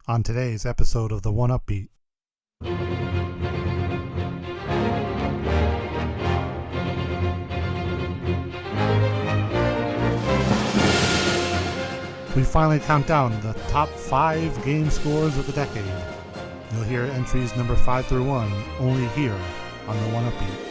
on today's episode of the 1UpBeat. We finally count down the top 5 game scores of the decade. You'll hear entries number 5 through 1 only here on the 1UpBeat.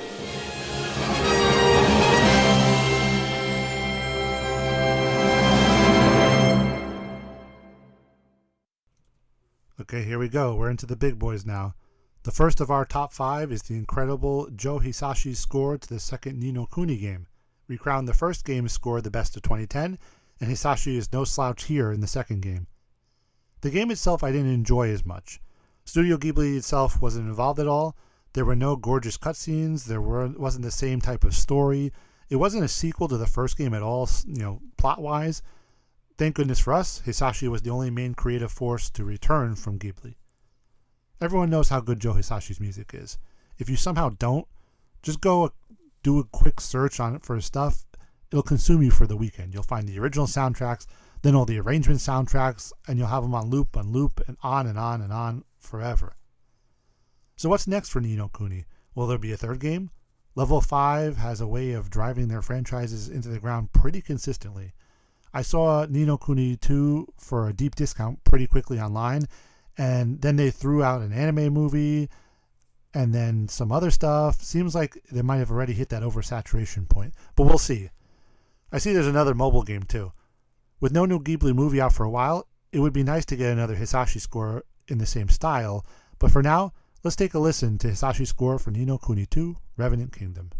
Okay, here we go. We're into the big boys now. The first of our top 5 is the incredible Joe Hisashi's score to the second Ni no Kuni game. We crowned the first game's score the best of 2010, and Hisashi is no slouch here in the second game. The game itself I didn't enjoy as much. Studio Ghibli itself wasn't involved at all. There were no gorgeous cutscenes. There wasn't the same type of story. It wasn't a sequel to the first game at all, plot-wise. Thank goodness for us, Hisashi was the only main creative force to return from Ghibli. Everyone knows how good Joe Hisashi's music is. If you somehow don't, just go do a quick search on it for his stuff. It'll consume you for the weekend. You'll find the original soundtracks, then all the arrangement soundtracks, and you'll have them on loop, and on and on and on forever. So what's next for Ni no Kuni? Will there be a third game? Level 5 has a way of driving their franchises into the ground pretty consistently. I saw Ni no Kuni 2 for a deep discount pretty quickly online, and then they threw out an anime movie and then some other stuff. Seems like they might have already hit that oversaturation point, but we'll see. I see there's another mobile game too. With no new Ghibli movie out for a while, it would be nice to get another Hisashi score in the same style, but for now, let's take a listen to Hisashi's score for Ni no Kuni 2, Revenant Kingdom.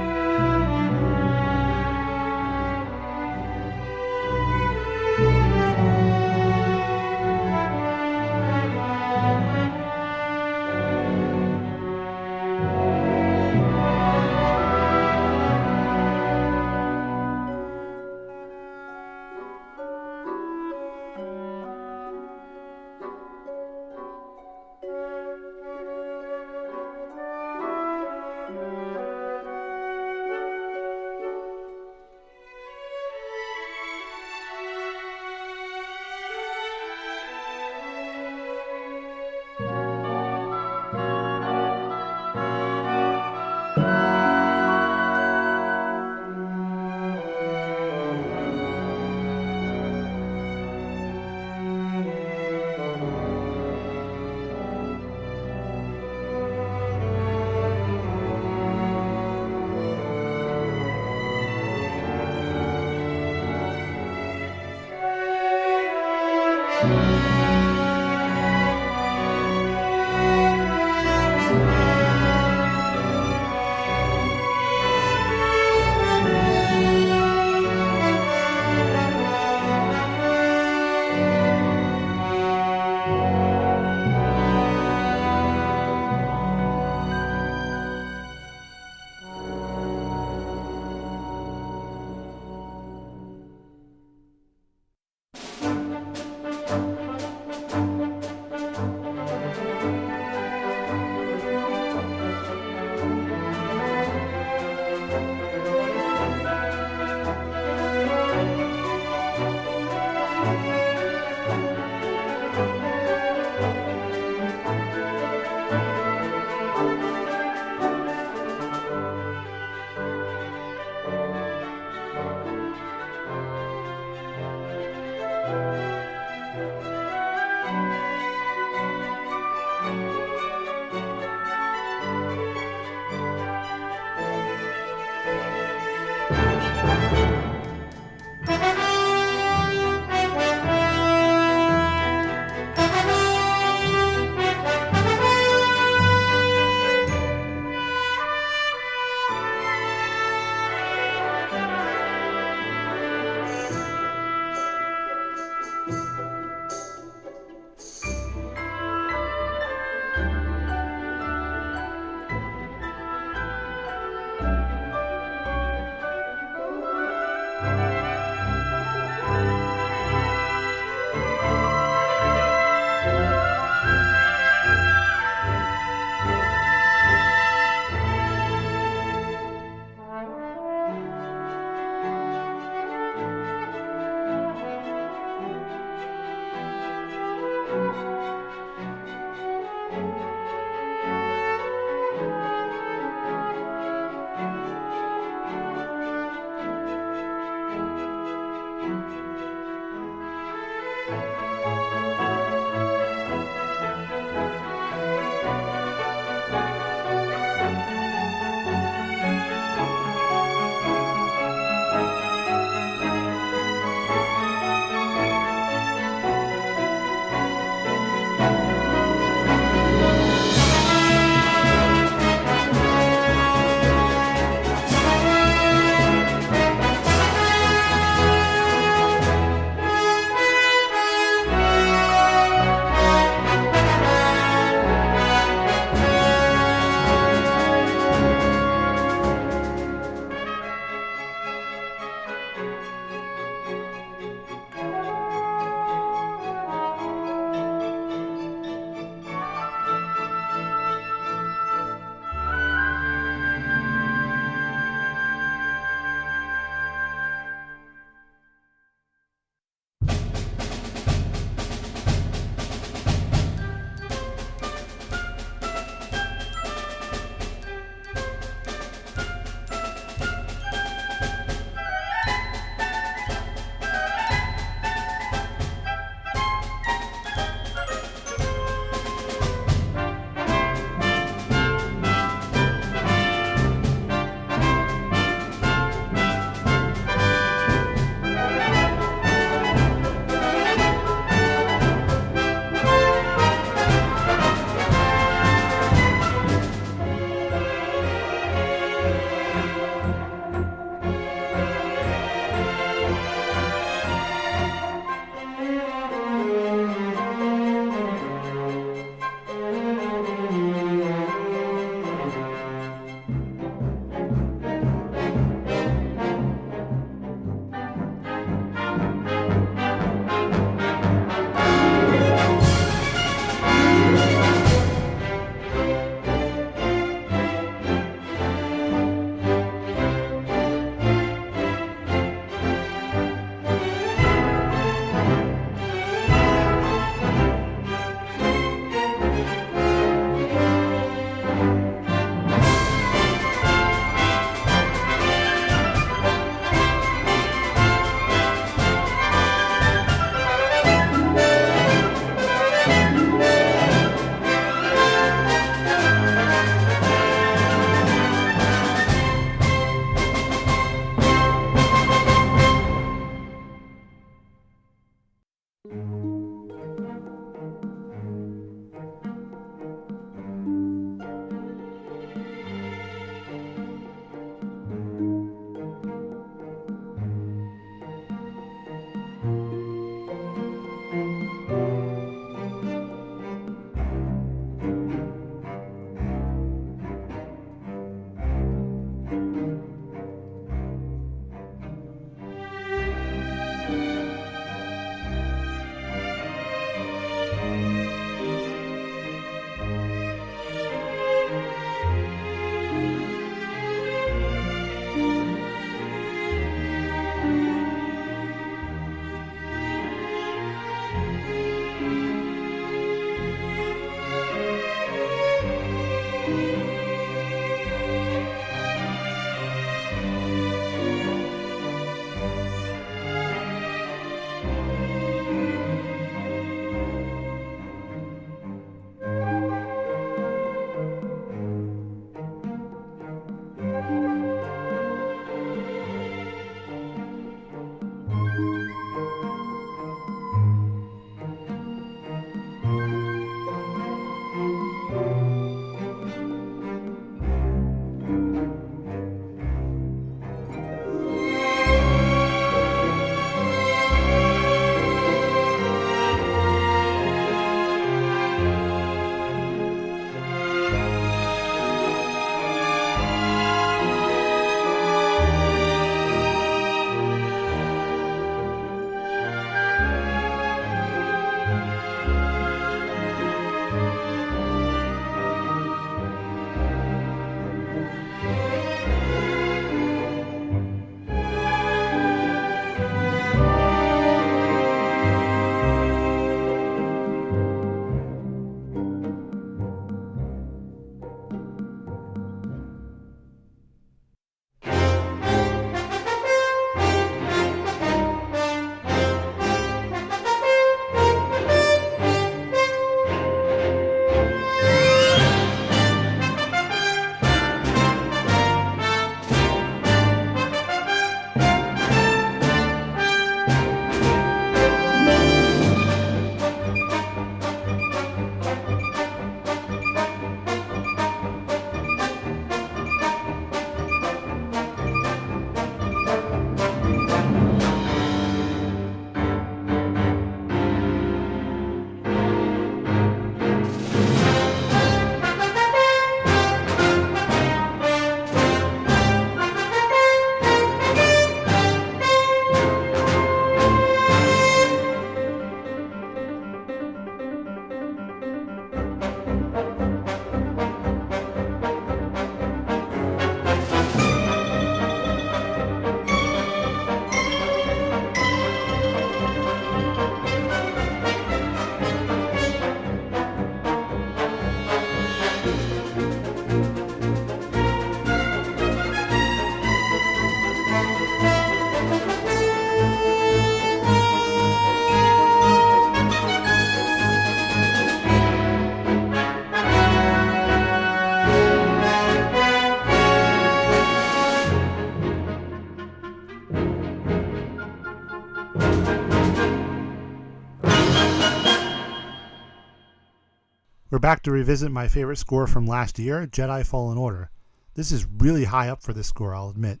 We're back to revisit my favorite score from last year, Jedi Fallen Order. This is really high up for this score, I'll admit.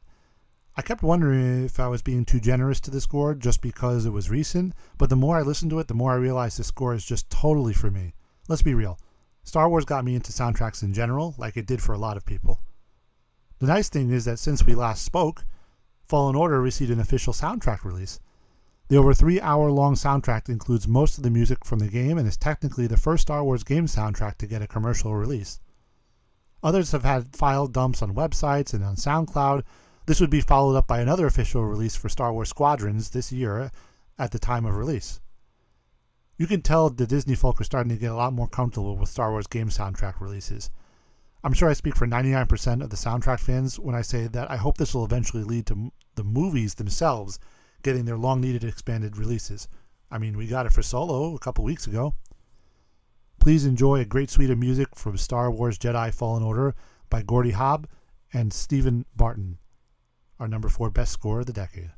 I kept wondering if I was being too generous to the score just because it was recent, but the more I listened to it, the more I realized the score is just totally for me. Let's be real. Star Wars got me into soundtracks in general, like it did for a lot of people. The nice thing is that since we last spoke, Fallen Order received an official soundtrack release. The over 3-hour-long soundtrack includes most of the music from the game and is technically the first Star Wars game soundtrack to get a commercial release. Others have had file dumps on websites and on SoundCloud. This would be followed up by another official release for Star Wars Squadrons this year at the time of release. You can tell the Disney folk are starting to get a lot more comfortable with Star Wars game soundtrack releases. I'm sure I speak for 99% of the soundtrack fans when I say that I hope this will eventually lead to the movies themselves getting their long-needed expanded releases. I mean, we got it for Solo a couple weeks ago. Please enjoy a great suite of music from Star Wars Jedi Fallen Order by Gordy Hobb and Stephen Barton, our number 4 best score of the decade.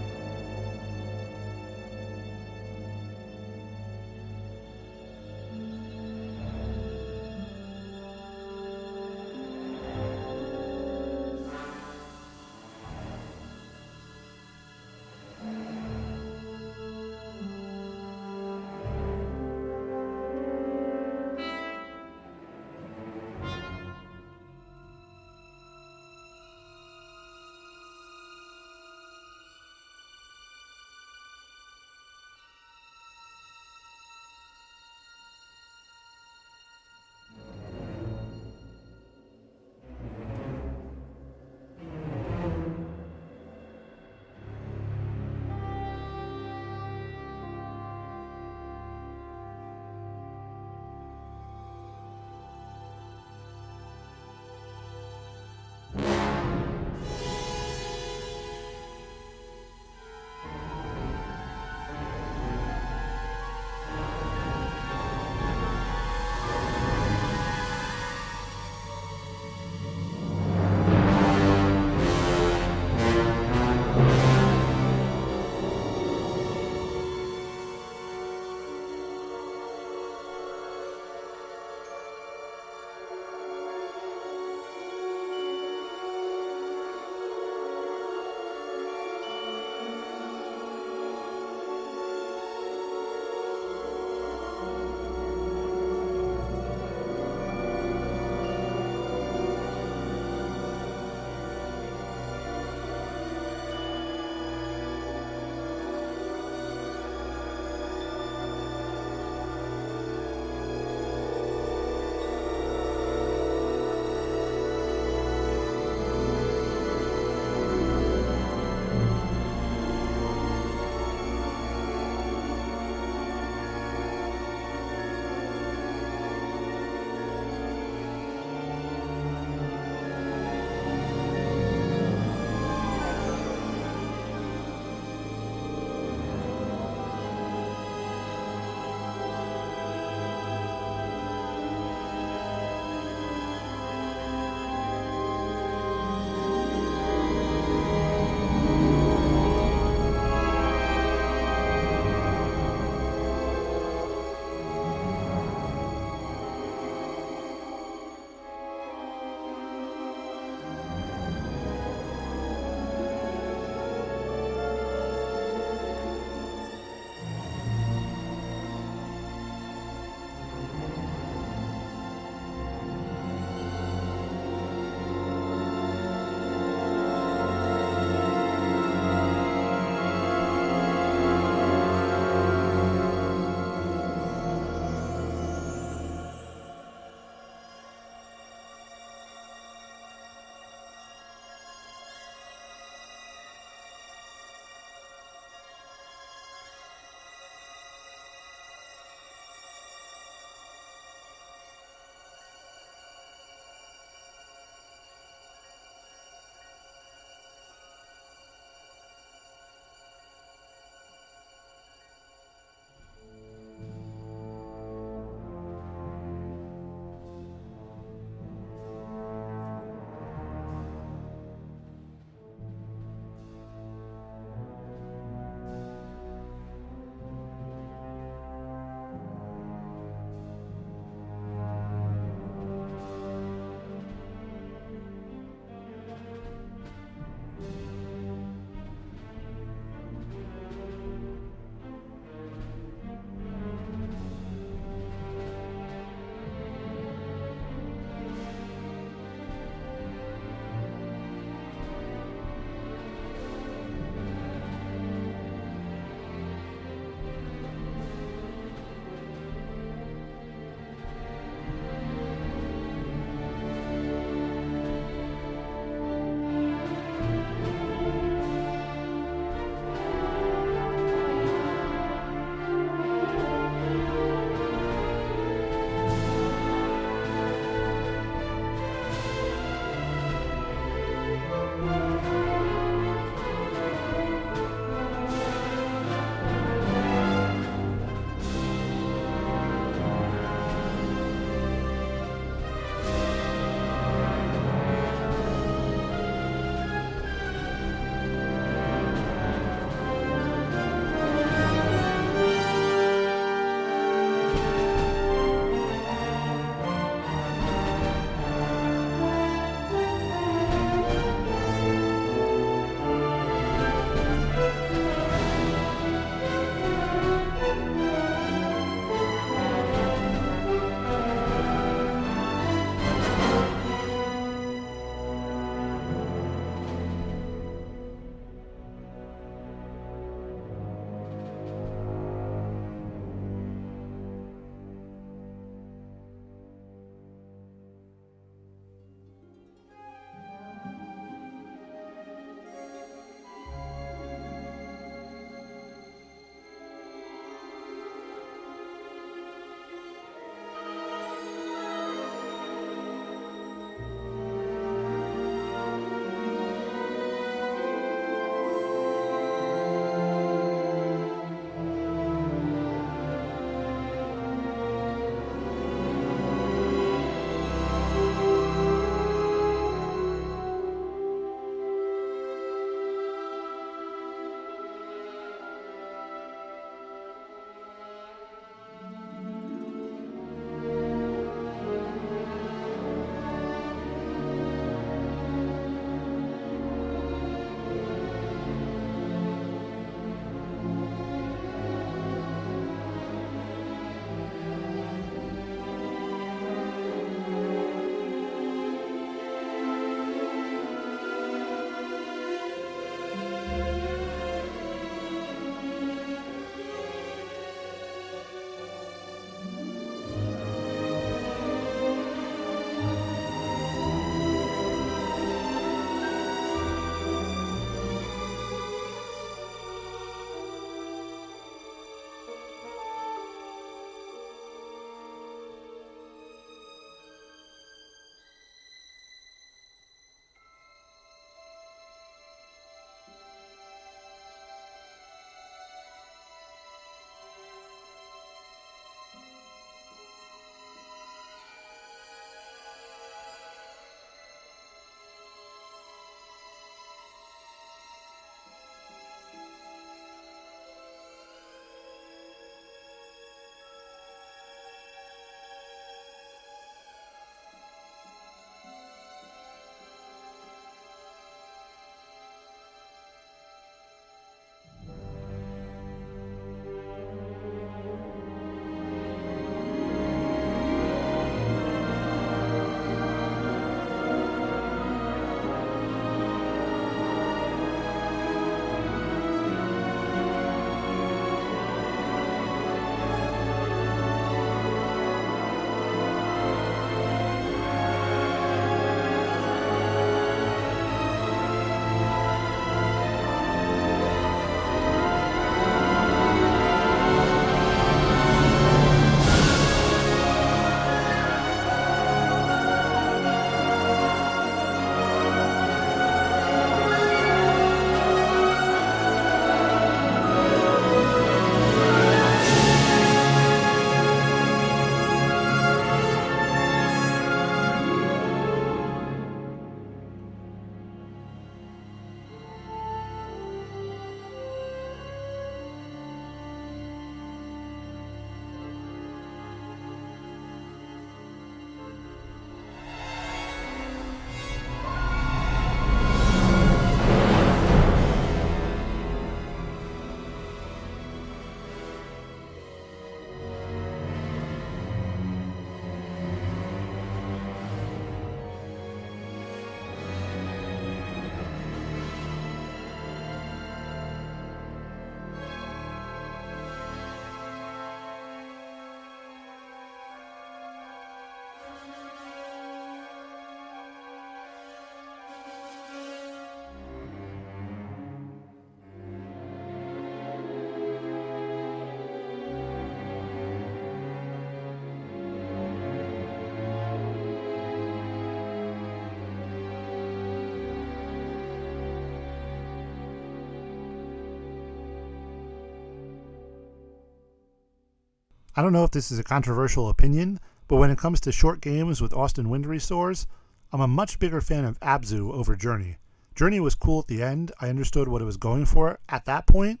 I don't know if this is a controversial opinion, but when it comes to short games with Austin Wintory scores, I'm a much bigger fan of Abzu over Journey. Journey was cool at the end. I understood what it was going for at that point,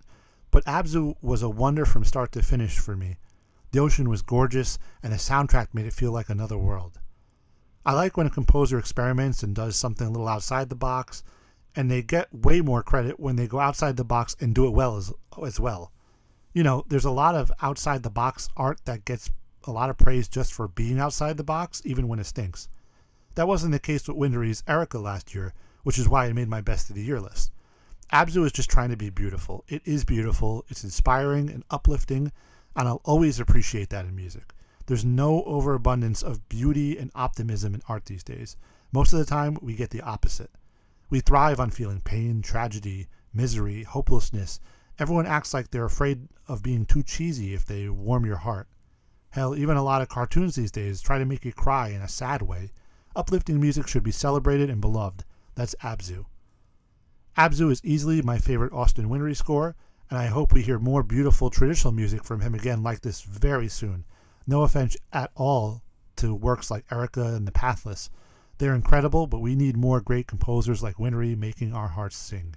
but Abzu was a wonder from start to finish for me. The ocean was gorgeous, and the soundtrack made it feel like another world. I like when a composer experiments and does something a little outside the box, and they get way more credit when they go outside the box and do it well as well. You know, there's a lot of outside the box art that gets a lot of praise just for being outside the box, even when it stinks. That wasn't the case with Wintory's Erica last year, which is why it made my best of the year list. Abzu is just trying to be beautiful. It is beautiful, it's inspiring and uplifting, and I'll always appreciate that in music. There's no overabundance of beauty and optimism in art these days. Most of the time, we get the opposite. We thrive on feeling pain, tragedy, misery, hopelessness. Everyone acts like they're afraid of being too cheesy if they warm your heart. Hell, even a lot of cartoons these days try to make you cry in a sad way. Uplifting music should be celebrated and beloved. That's Abzu. Abzu is easily my favorite Austin Wintory score, and I hope we hear more beautiful traditional music from him again like this very soon. No offense at all to works like Erica and The Pathless. They're incredible, but we need more great composers like Wintory making our hearts sing.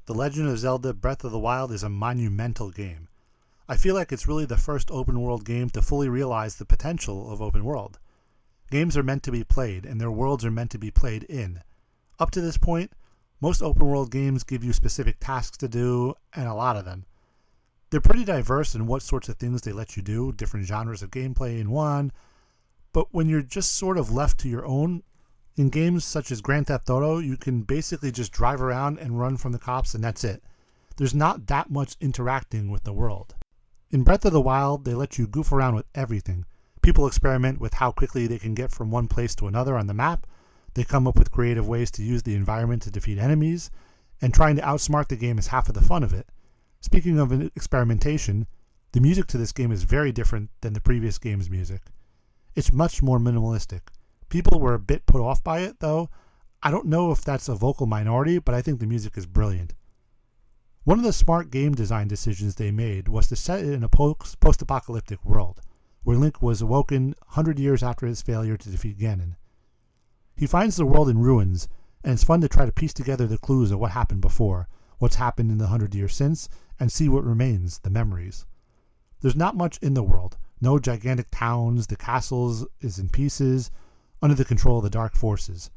The Legend of Zelda Breath of the Wild is a monumental game. I feel like it's really the first open world game to fully realize the potential of open world. Games are meant to be played, and their worlds are meant to be played in. Up to this point, most open world games give you specific tasks to do, and a lot of them. They're pretty diverse in what sorts of things they let you do, different genres of gameplay in one, but when you're just sort of left to your own, in games such as Grand Theft Auto, you can basically just drive around and run from the cops, and that's it. There's not that much interacting with the world. In Breath of the Wild, they let you goof around with everything. People experiment with how quickly they can get from one place to another on the map. They come up with creative ways to use the environment to defeat enemies, and trying to outsmart the game is half of the fun of it. Speaking of experimentation, the music to this game is very different than the previous game's music. It's much more minimalistic. People were a bit put off by it, though. I don't know if that's a vocal minority, but I think the music is brilliant. One of the smart game design decisions they made was to set it in a post-apocalyptic world, where Link was awoken 100 years after his failure to defeat Ganon. He finds the world in ruins, and it's fun to try to piece together the clues of what happened before, what's happened in the 100 years since, and see what remains, the memories. There's not much in the world. No gigantic towns, the castles is in pieces, under the control of the dark forces.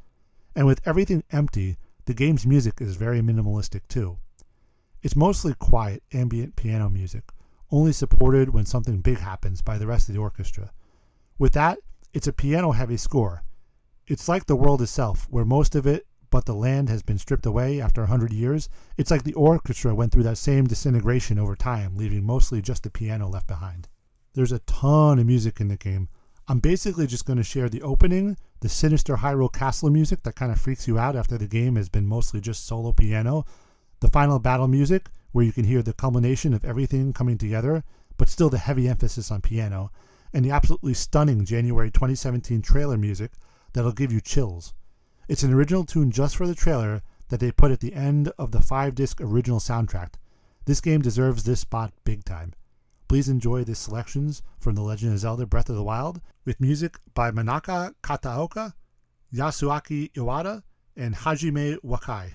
And with everything empty, the game's music is very minimalistic too. It's mostly quiet, ambient piano music, only supported when something big happens by the rest of the orchestra. With that, it's a piano-heavy score. It's like the world itself, where most of it, but the land has been stripped away after 100 years. It's like the orchestra went through that same disintegration over time, leaving mostly just the piano left behind. There's a ton of music in the game. I'm basically just going to share the opening, the sinister Hyrule Castle music that kind of freaks you out after the game has been mostly just solo piano, the final battle music, where you can hear the culmination of everything coming together, but still the heavy emphasis on piano, and the absolutely stunning January 2017 trailer music that'll give you chills. It's an original tune just for the trailer that they put at the end of the 5-disc original soundtrack. This game deserves this spot big time. Please enjoy the selections from The Legend of Zelda Breath of the Wild, with music by Manaka Kataoka, Yasuaki Iwata, and Hajime Wakai.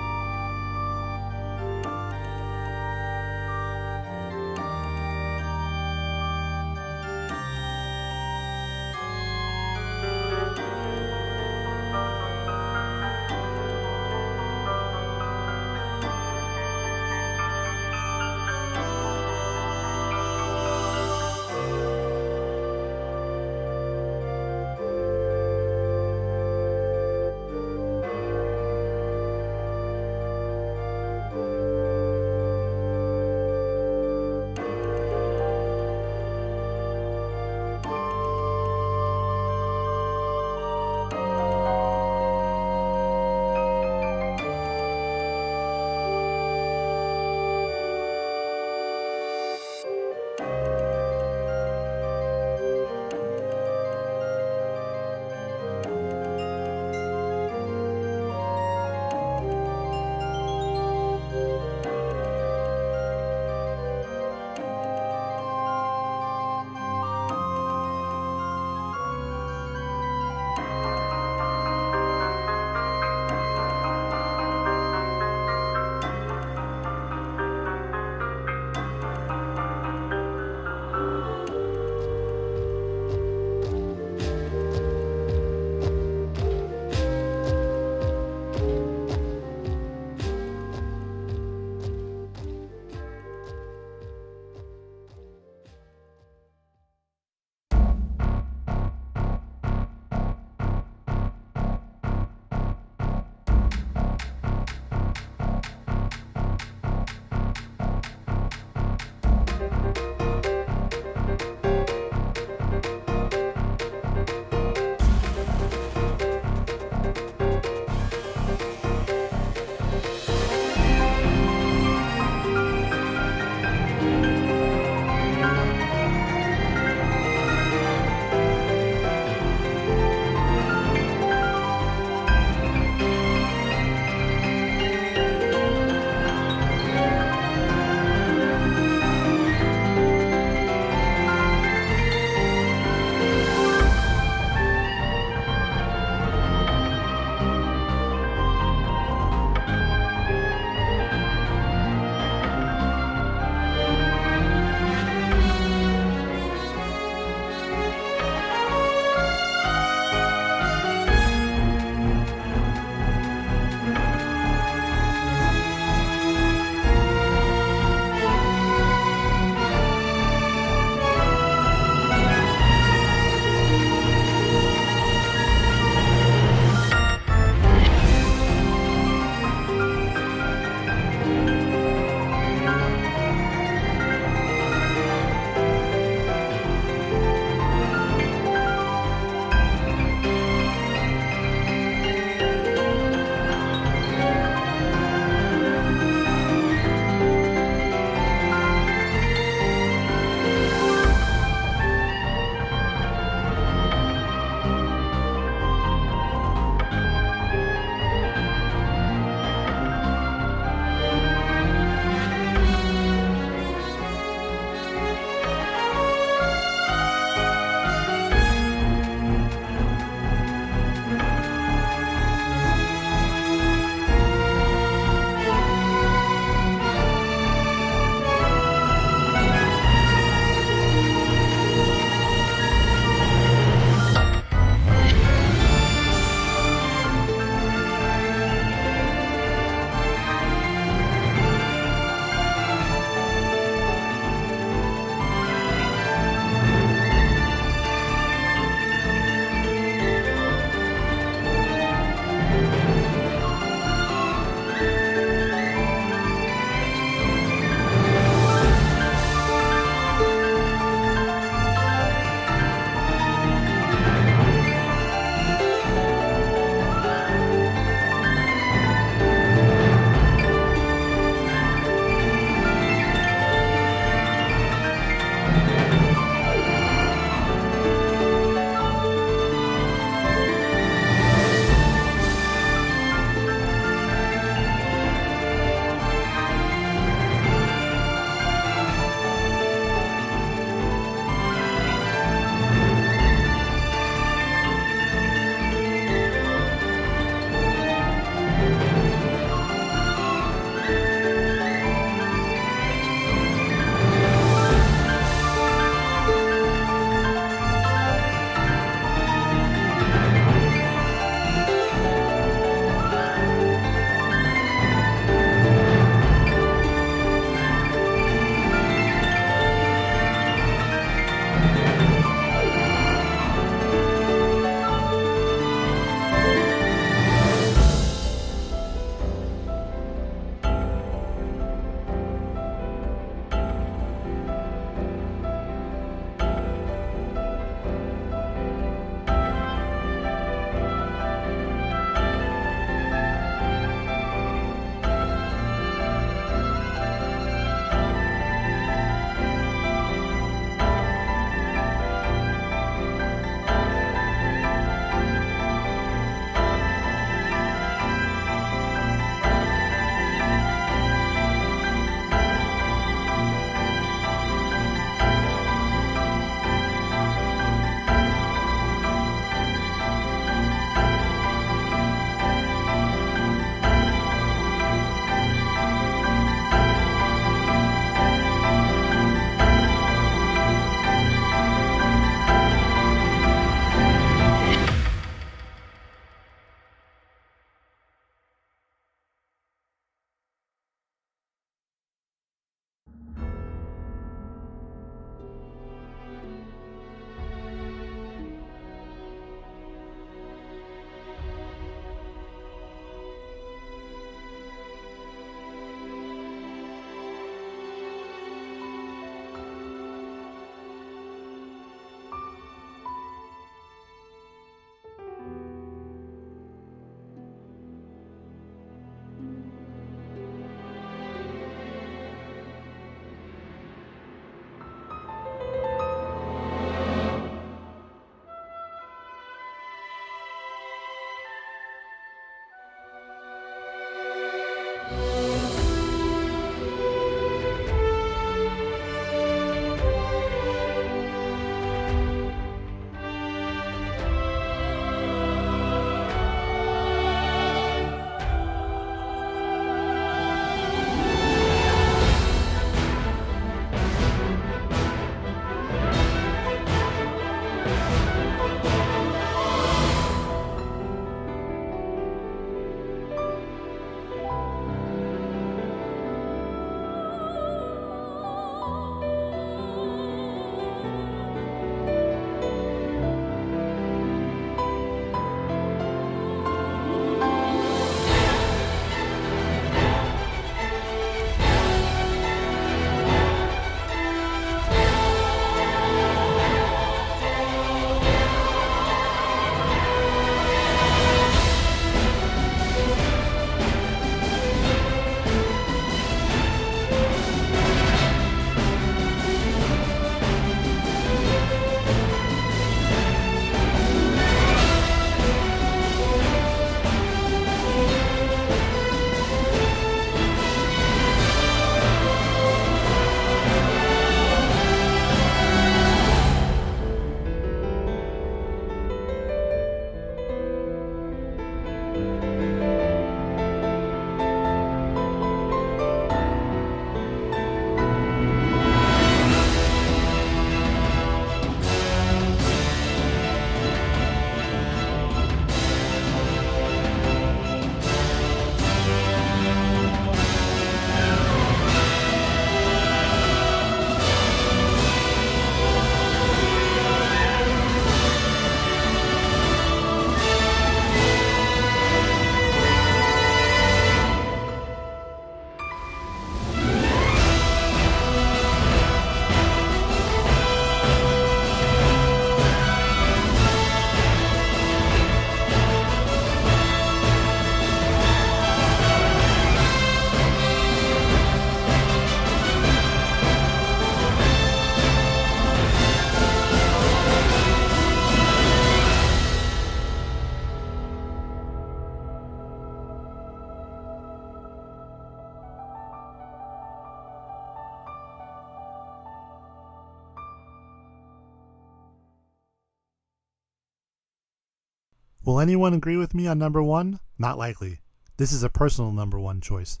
Will anyone agree with me on number 1? Not likely. This is a personal number 1 choice.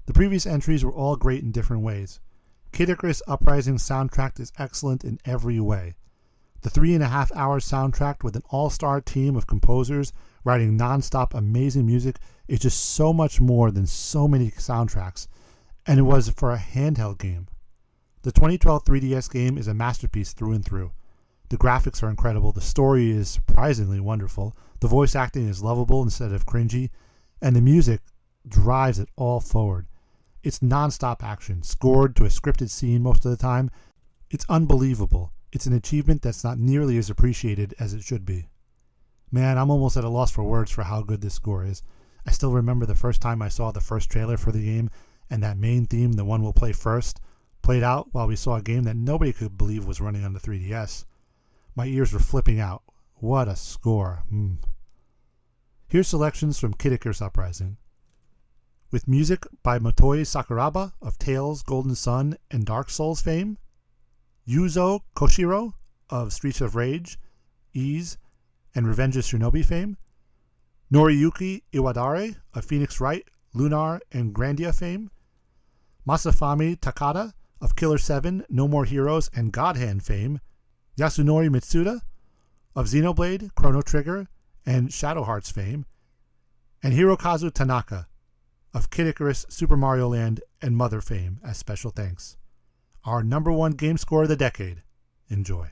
The previous entries were all great in different ways. Kid Icarus Uprising soundtrack is excellent in every way. The 3.5-hour soundtrack with an all-star team of composers writing non-stop amazing music is just so much more than so many soundtracks, and it was for a handheld game. The 2012 3DS game is a masterpiece through and through. The graphics are incredible, the story is surprisingly wonderful, the voice acting is lovable instead of cringy, and the music drives it all forward. It's non-stop action, scored to a scripted scene most of the time. It's unbelievable. It's an achievement that's not nearly as appreciated as it should be. Man, I'm almost at a loss for words for how good this score is. I still remember the first time I saw the first trailer for the game, and that main theme, the one we'll play first, played out while we saw a game that nobody could believe was running on the 3DS. My ears were flipping out. What a score. Here's selections from Kid Icarus Uprising. With music by Motoi Sakuraba of Tales, Golden Sun, and Dark Souls fame, Yuzo Koshiro of Streets of Rage, Ys, and Revenge of Shinobi fame, Noriyuki Iwadare of Phoenix Wright, Lunar, and Grandia fame, Masafumi Takada of Killer 7, No More Heroes, and God Hand fame, Yasunori Mitsuda of Xenoblade, Chrono Trigger, and Shadow Hearts fame, and Hirokazu Tanaka of Kid Icarus, Super Mario Land, and Mother fame as special thanks. Our number 1 game score of the decade. Enjoy.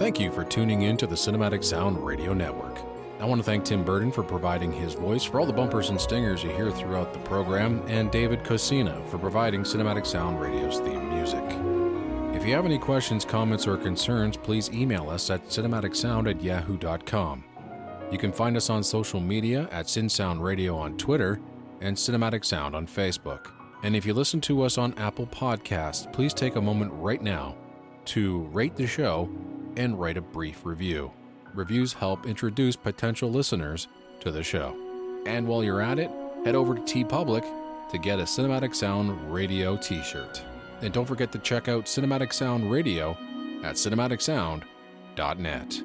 Thank you for tuning in to the Cinematic Sound Radio Network. I want to thank Tim Burton for providing his voice for all the bumpers and stingers you hear throughout the program, and David Coscina for providing Cinematic Sound Radio's theme music. If you have any questions, comments, or concerns, please email us at cinematicsound@yahoo.com. You can find us on social media at CinSound Radio on Twitter and Cinematic Sound on Facebook. And if you listen to us on Apple Podcasts, please take a moment right now to rate the show and write a brief review. Reviews help introduce potential listeners to the show. And while you're at it, head over to TeePublic to get a Cinematic Sound Radio t-shirt. And don't forget to check out Cinematic Sound Radio at cinematicsound.net.